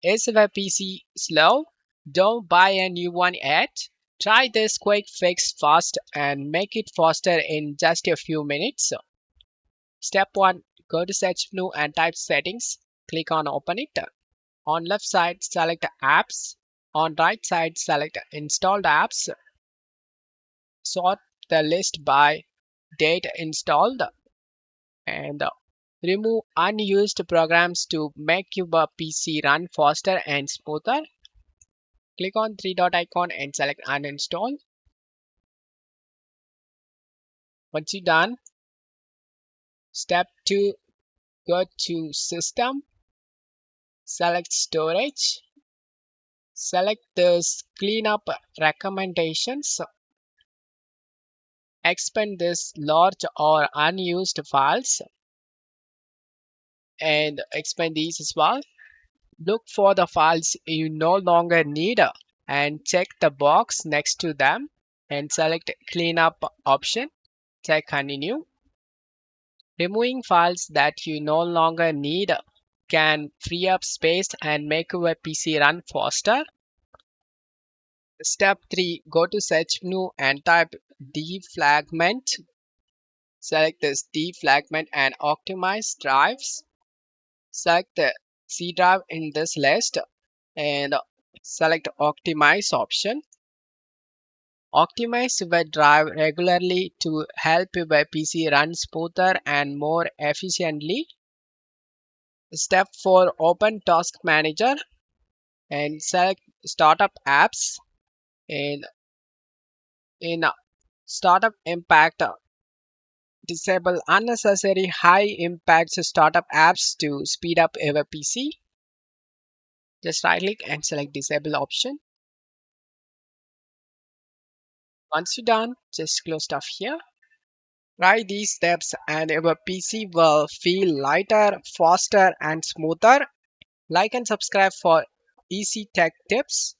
Is your PC slow? Don't buy a new one yet. Try this quick fix fast and make it faster in just a few minutes. Step 1. Go to search menu and type settings. Click on open it. On left side select apps. On right side select installed apps. Sort the list by date installed and remove unused programs to make your PC run faster and smoother. Click on three dot icon and select uninstall. Once you're done, step 2, go to system, select storage, select this cleanup recommendations, expand this large or unused files and expand these as well. Look for the files you no longer need and check the box next to them and select cleanup option. Check continue. Removing files that you no longer need can free up space and make your PC run faster. Step 3, go to search menu and type defragment. Select this defragment and optimize drives. Select the C drive in this list and select optimize option. Optimize your drive regularly to help your PC run smoother and more efficiently. Step 4, open task manager and select startup apps and in startup impact disable unnecessary high impact startup apps to speed up your PC. Just right click and select disable option. Once you're done, just close stuff here. Try these steps and your PC will feel lighter, faster and smoother. Like and subscribe for easy tech tips.